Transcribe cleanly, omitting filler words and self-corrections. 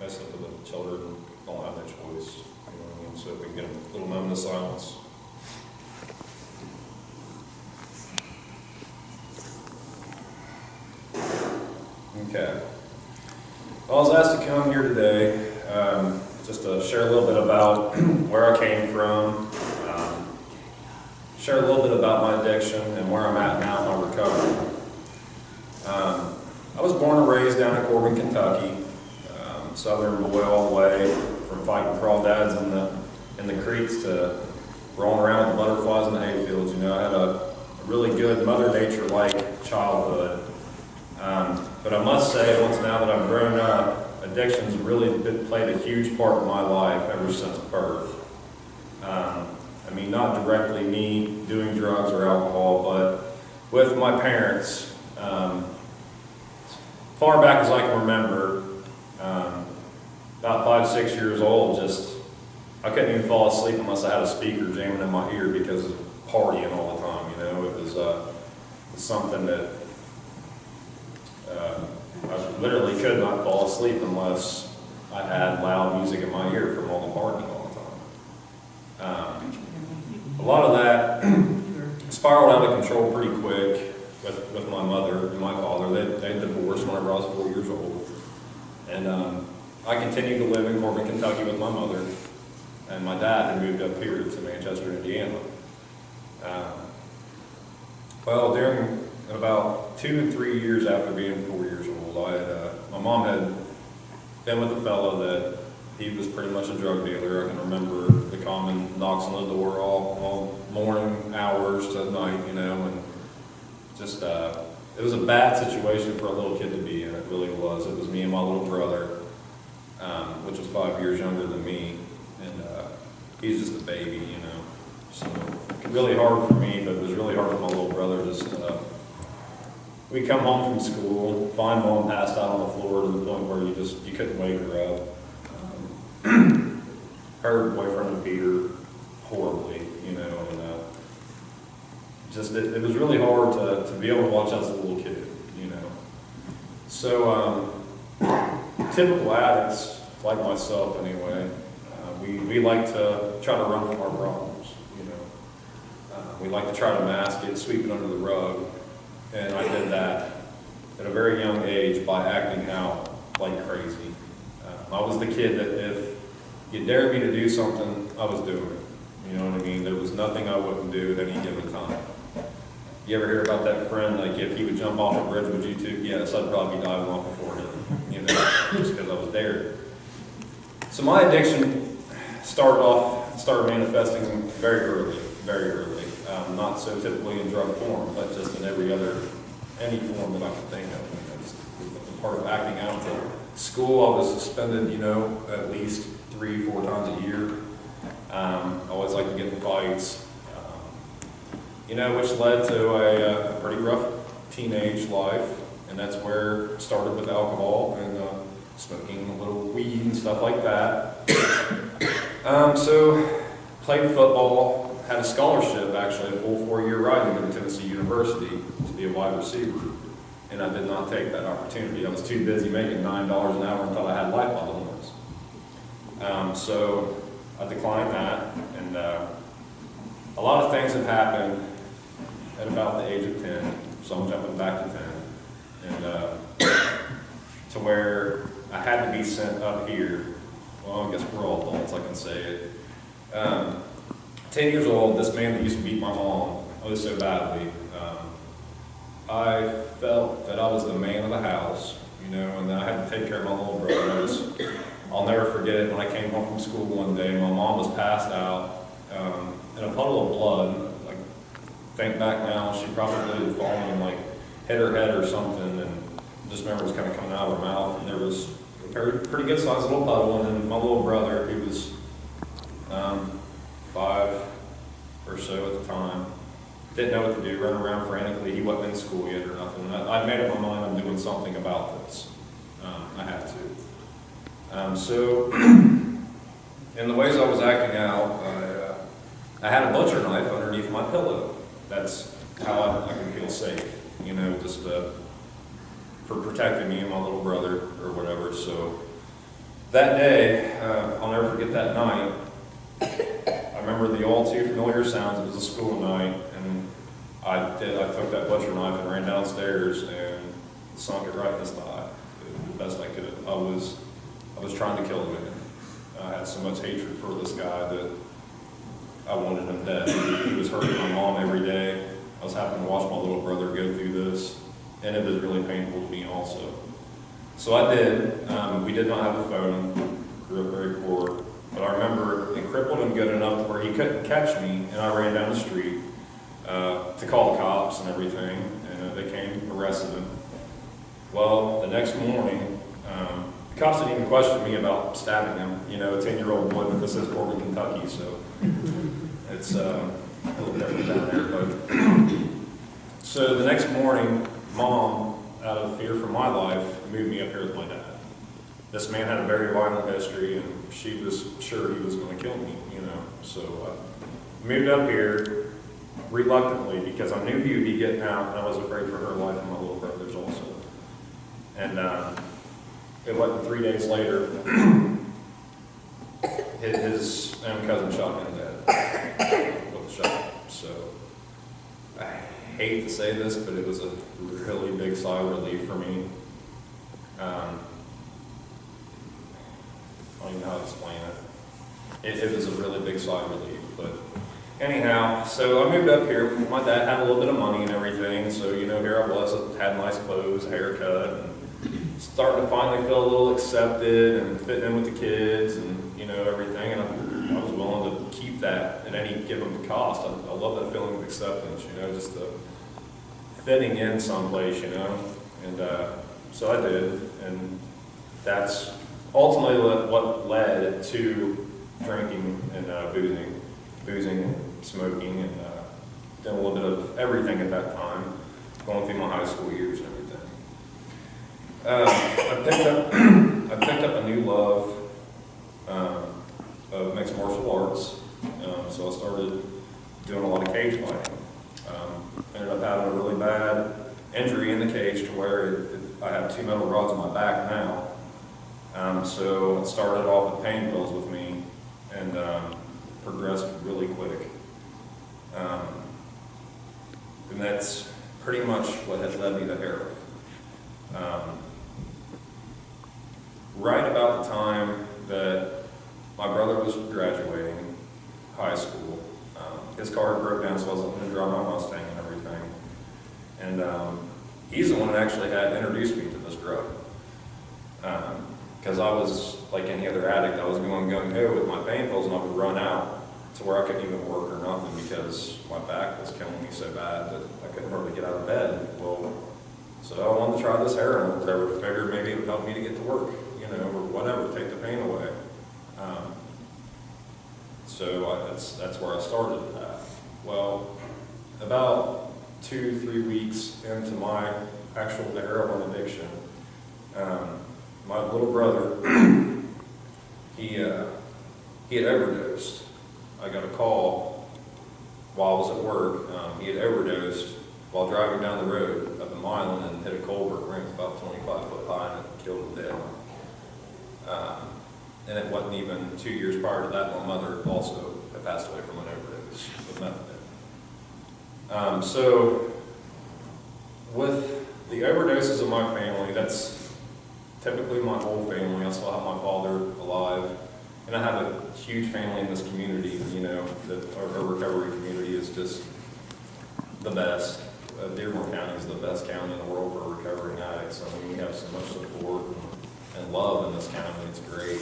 especially for the children don't have that choice. You know what I mean? So if we can get a little moment of silence. Okay. I was asked to come here today just to share a little bit about where I came from, share a little bit about my addiction and where I'm at now in my recovery. I was born and raised down in Corbin, Kentucky, southern boy all the way, from fighting crawdads in the creeks to rolling around with the butterflies in the hayfields. You know, I had a really good Mother Nature-like childhood. But I must say, once now that I've grown up, addiction's really played a huge part in my life ever since birth. I mean, not directly me doing drugs or alcohol, but with my parents, far back as I can remember, about 5, 6 years old, I couldn't even fall asleep unless I had a speaker jamming in my ear because of partying all the time. You know, it was something that I literally could not fall asleep unless I had loud music in my ear from all the partying all the time. A lot of that spiraled out of control pretty quick with my mother and my father. They divorced whenever I was 4 years old. And I continued to live in Corbin, Kentucky with my mother. And my dad had moved up here to Manchester, Indiana. Well, during about 2 to 3 years after being 4 years old, my mom had been with a fellow that he was pretty much a drug dealer. I can remember the common knocks on the door all morning hours to night, you know, and just, it was a bad situation for a little kid to be in. It really was. It was me and my little brother, which was 5 years younger than me, and he's just a baby, you know. So really hard for me, but it was really hard for my little brother. We'd come home from school, find mom passed out on the floor to the point where you couldn't wake her up. Her boyfriend would beat her horribly, you know, and it was really hard to be able to watch as a little kid, you know. So typical addicts, like myself anyway, we like to try to run from our problems, you know. We like to try to mask it, sweep it under the rug. And I did that at a very young age by acting out like crazy. I was the kid that if you dared me to do something, I was doing it. You know what I mean? There was nothing I wouldn't do at any given time. You ever hear about that friend, like if he would jump off a bridge, would you too? Yes, I'd probably be diving off before him, you know, just because I was dared. So my addiction started manifesting very early, very early. Not so typically in drug form, but just in any form that I could think of. You know, just the part of acting out. School, I was suspended, you know, at least 3, 4 times a year. I always liked to get in fights, you know, which led to a pretty rough teenage life, and that's where it started with alcohol and smoking a little weed and stuff like that. So played football. Had a scholarship, actually, a full 4-year ride to go to Tennessee University to be a wide receiver, and I did not take that opportunity. I was too busy making $9 an hour and thought I had life by the horns. So I declined that, and a lot of things have happened at about the age of 10, so I'm jumping back to 10, and to where I had to be sent up here. Well, I guess we're all adults, I can say it. 10 years old, this man that used to beat my mom, so badly, I felt that I was the man of the house, you know, and I had to take care of my little brother. I'll never forget it when I came home from school one day. My mom was passed out in a puddle of blood. Like, think back now, she probably had fallen and like hit her head or something, and just remember it was kind of coming out of her mouth, and there was a pretty good sized little puddle, and then my little brother, he was 5 or so at the time, didn't know what to do, running around frantically. He wasn't in school yet or nothing. I made up my mind I'm doing something about this. I had to. So in the ways I was acting out, I had a butcher knife underneath my pillow. That's how I can feel safe, you know, just for protecting me and my little brother or whatever. So That day, I'll never forget that night. I remember the all too familiar sounds. It was a school night, and I took that butcher knife and ran downstairs and sunk it right in his thigh, the best I could. I was trying to kill the man. I had so much hatred for this guy that I wanted him dead. He was hurting my mom every day. I was having to watch my little brother go through this, and it was really painful to me also. So I did. We did not have a phone. Grew up very poor. But I remember it crippled him good enough to where he couldn't catch me, and I ran down the street to call the cops and everything, and they came, arrested him. Well, the next morning, the cops didn't even question me about stabbing him. You know, a 10-year-old boy, but this is Corbin, Kentucky, so it's a little different down there. But so the next morning, Mom, out of fear for my life, moved me up here with my dad. This man had a very violent history, and she was sure he was going to kill me, you know. So I moved up here reluctantly because I knew he would be getting out, and I was afraid for her life and my little brother's also. And it wasn't 3 days later, his own cousin shot him dead with a shot. So I hate to say this, but it was a really big sigh of relief for me. I don't even know how to explain it. It was a really big sigh of relief. But anyhow, so I moved up here. My dad had a little bit of money and everything, so you know, here I was, had nice clothes, haircut, and starting to finally feel a little accepted and fitting in with the kids and you know everything. And I was willing to keep that at any given cost. I love that feeling of acceptance, you know, just the fitting in someplace, you know. And so I did, and that's ultimately what led to drinking and boozing and smoking and doing a little bit of everything at that time, going through my high school years and everything. I picked up a new love of mixed martial arts, so I started doing a lot of cage fighting. Ended up having a really bad injury in the cage to where I have 2 metal rods in my back now. So it started off with pain pills with me and progressed really quick. And that's pretty much what has led me to heroin. Right about the time that my brother was graduating high school, his car broke down, so I was looking to drive my Mustang and everything. And he's the one that actually had introduced me to this drug. Because I was like any other addict, I was going gung-ho with my pain pills, and I would run out to where I couldn't even work or nothing because my back was killing me so bad that I couldn't hardly get out of bed. Well, so I wanted to try this heroin or whatever, figured maybe it would help me to get to work, you know, or whatever, take the pain away. So that's where I started that. Well, about 2-3 weeks into my actual heroin addiction, my little brother, he had overdosed. I got a call while I was at work. He had overdosed while driving down the road up in Milan and hit a culvert ring about 25 foot high, and it killed him dead. And it wasn't even 2 years prior to that, my mother also had passed away from an overdose with methadone. So with the overdoses of my family, that's typically my whole family. I still have my father alive, and I have a huge family in this community. You know, our recovery community is just the best. Dearborn County is the best county in the world for recovering addicts. I mean, we have so much support and love in this county. It's great.